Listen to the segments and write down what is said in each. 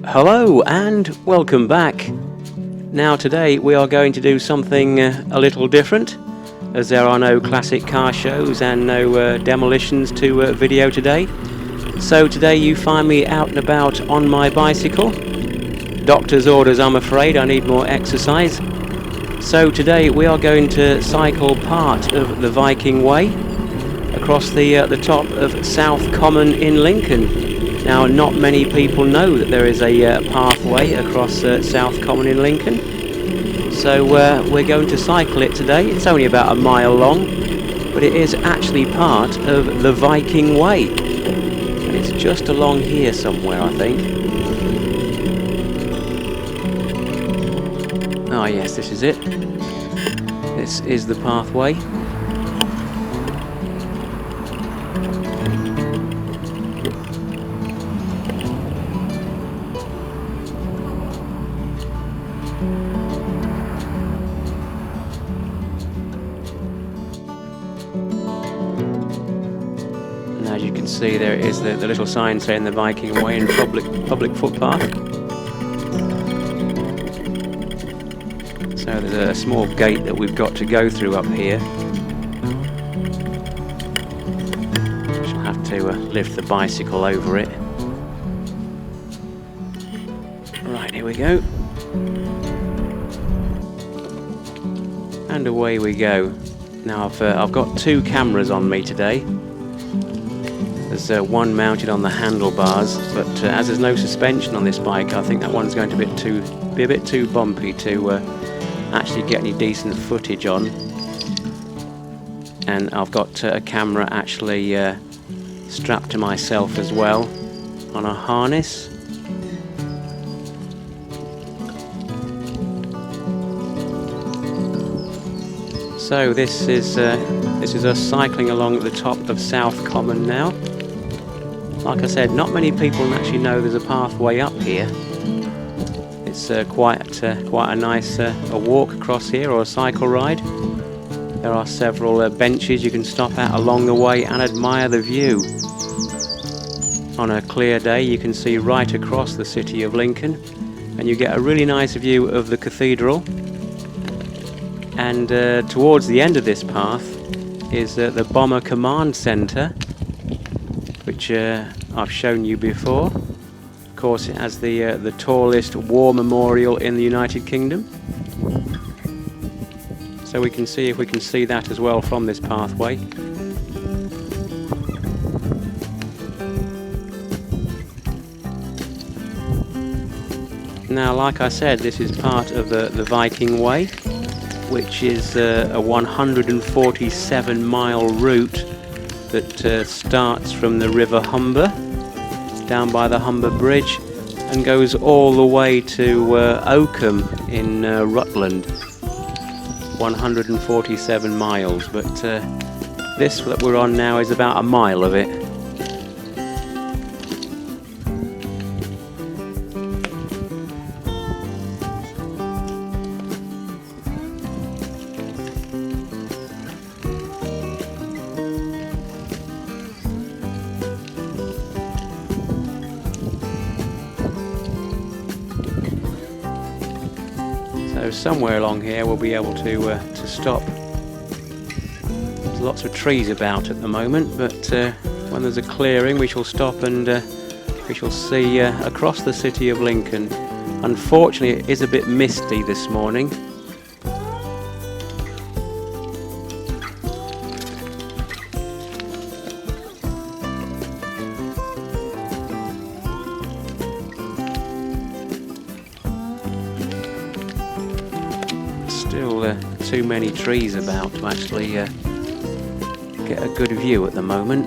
Hello and welcome back. Now today we are going to do something a little different, as there are no classic car shows and no demolitions to video today. So today you find me out and about on my bicycle. Doctor's orders, I'm afraid, I need more exercise. So today we are going to cycle part of the Viking Way across the top of South Common in Lincoln. Now, not many people know that there is a pathway across South Common in Lincoln. So we're going to cycle it today. It's only about a mile long, but it is actually part of the Viking Way. And it's just along here somewhere, I think. Ah, yes, this is it. This is the pathway. And as you can see, there is the little sign saying the Viking Way and public footpath. So there's a small gate that we've got to go through up here. Shall have to lift the bicycle over it. Right, here we go. And away we go. Now I've got two cameras on me today. There's one mounted on the handlebars, but as there's no suspension on this bike, I think that one's going to be a bit too bumpy to actually get any decent footage on. And I've got a camera actually strapped to myself as well on a harness. So this is us cycling along at the top of South Common now. Like I said, not many people actually know there's a pathway up here. It's quite a nice a walk across here, or a cycle ride. There are several benches you can stop at along the way and admire the view. On a clear day you can see right across the city of Lincoln, and you get a really nice view of the cathedral. And towards the end of this path is the Bomber Command Centre, which I've shown you before. Of course, it has the tallest war memorial in the United Kingdom. So we can see if we can see that as well from this pathway. Now, like I said, this is part of the Viking Way, which is a 147-mile route that starts from the River Humber, down by the Humber Bridge, and goes all the way to Oakham in Rutland. 147 miles, but this that we're on now is about a mile of it. So somewhere along here we'll be able to stop. There's lots of trees about at the moment, but when there's a clearing we shall stop and we shall see across the city of Lincoln. Unfortunately, it is a bit misty this morning. Still too many trees about to actually get a good view at the moment.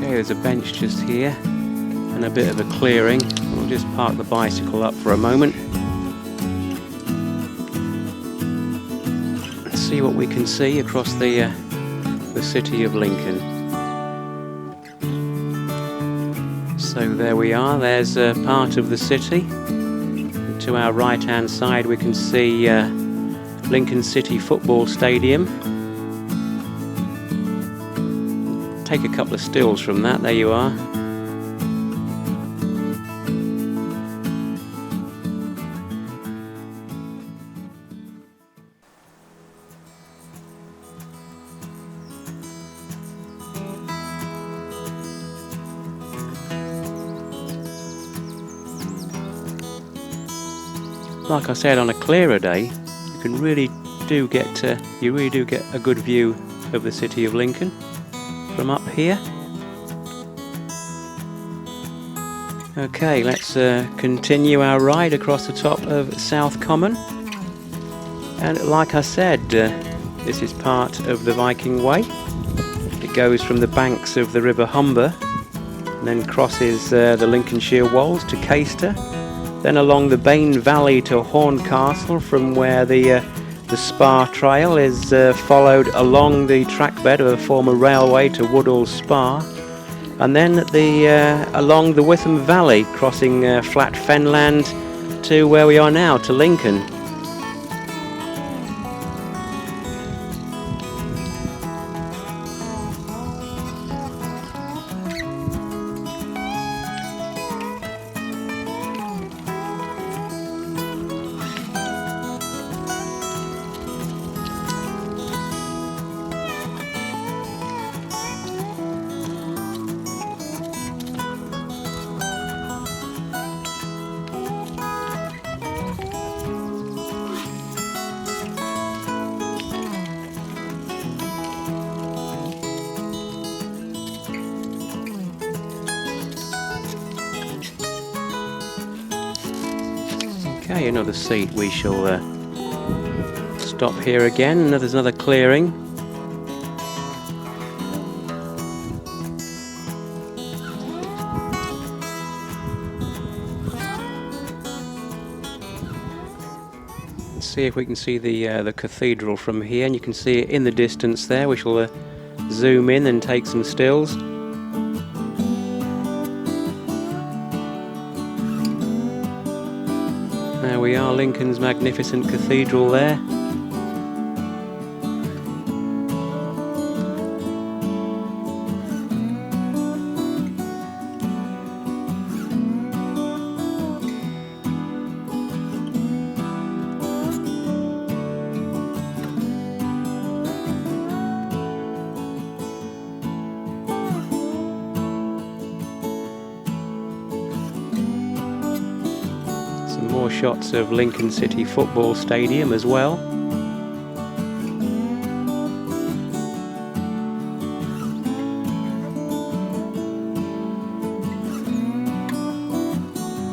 Okay, there's a bench just here and a bit of a clearing. We'll just park the bicycle up for a moment and see what we can see across the city of Lincoln. So there we are, there's part of the city. And to our right hand side we can see Lincoln City Football Stadium. Take a couple of stills from that, there you are. Like I said, on a clearer day, you really do get a good view of the city of Lincoln from up here. Okay, let's continue our ride across the top of South Common. And like I said, this is part of the Viking Way. It goes from the banks of the River Humber, and then crosses the Lincolnshire Wolds to Caister, then along the Bain Valley to Horncastle, from where the Spa Trail is followed along the trackbed of a former railway to Woodall Spa, and then along the Witham Valley, crossing flat fenland to where we are now, to Lincoln. Okay, another seat. We shall stop here again. There's another clearing. Let's see if we can see the cathedral from here, and you can see it in the distance there. We shall zoom in and take some stills. There we are, Lincoln's magnificent cathedral there. More shots of Lincoln City Football Stadium as well.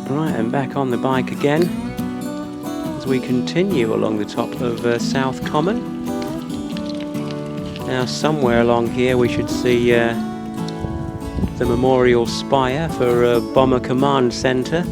Right, and back on the bike again as we continue along the top of South Common. Now somewhere along here we should see the memorial spire for Bomber Command Centre.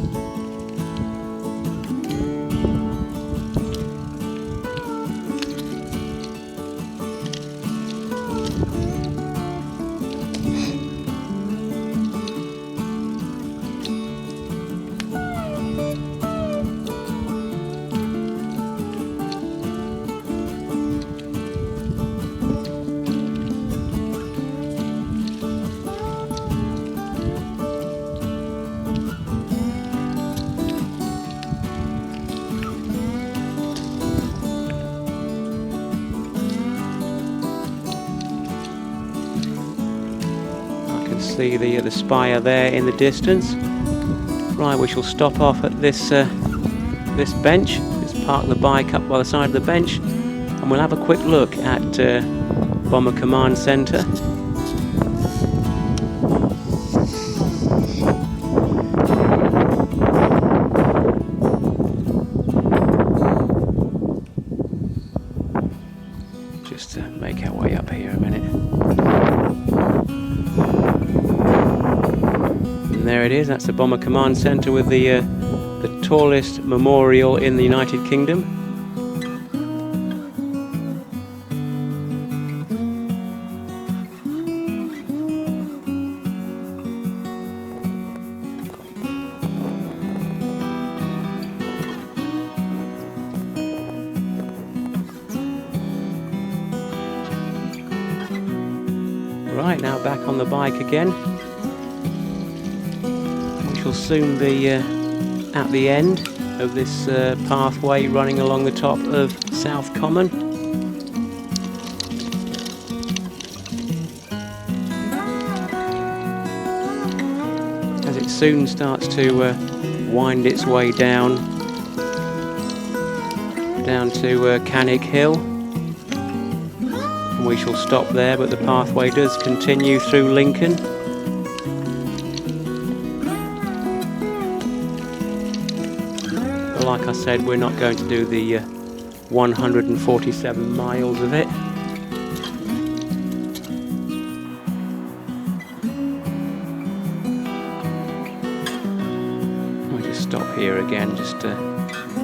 See the spire there in the distance. Right, we shall stop off at this bench. Just park the bike up by the side of the bench, and we'll have a quick look at Bomber Command Centre. Just to make our way up here a minute. And there it is, that's the Bomber Command Centre with the tallest memorial in the United Kingdom. Right, now back on the bike again. We shall soon be at the end of this pathway running along the top of South Common. As it soon starts to wind its way down to Canwick Hill. We shall stop there, but the pathway does continue through Lincoln. But like I said, we're not going to do the 147 miles of it. We'll just stop here again, just to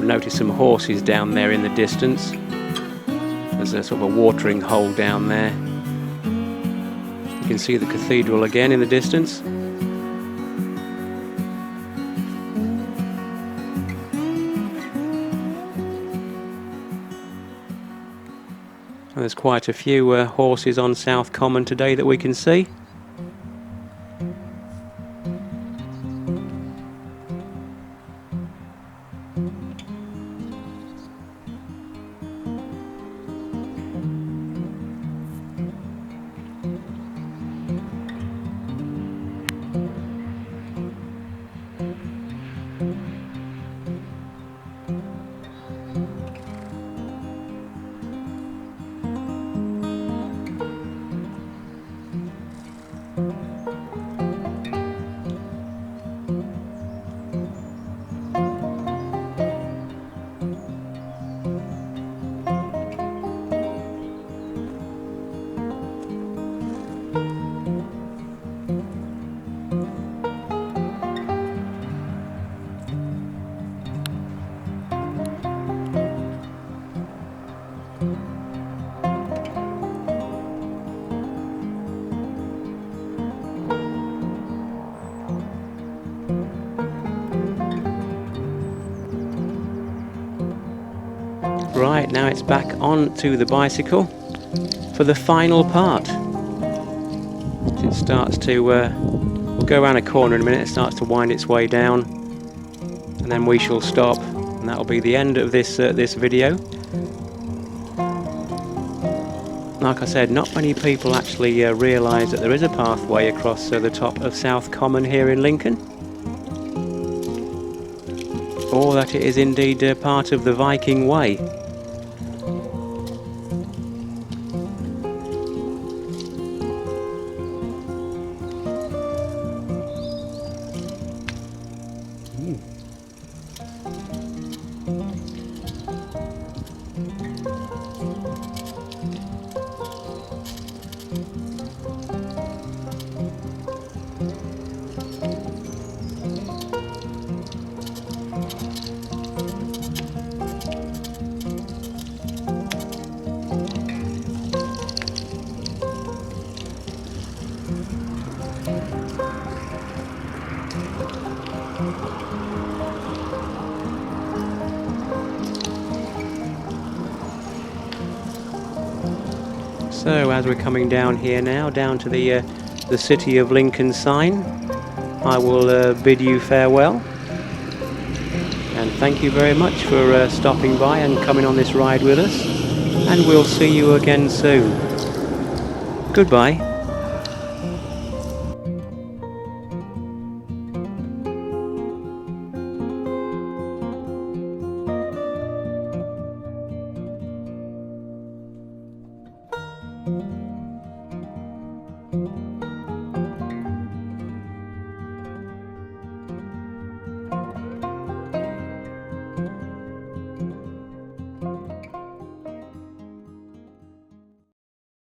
notice some horses down there in the distance. There's a sort of a watering hole down there. You can see the cathedral again in the distance. And there's quite a few horses on South Common today that we can see. Right, now it's back onto the bicycle for the final part. It starts to, we'll go around a corner in a minute, it starts to wind its way down, and then we shall stop, and that'll be the end of this video. Like I said, not many people actually realise that there is a pathway across the top of South Common here in Lincoln, or that it is indeed part of the Viking Way. So as we're coming down here now, down to the City of Lincoln sign, I will bid you farewell. And thank you very much for stopping by and coming on this ride with us. And we'll see you again soon. Goodbye.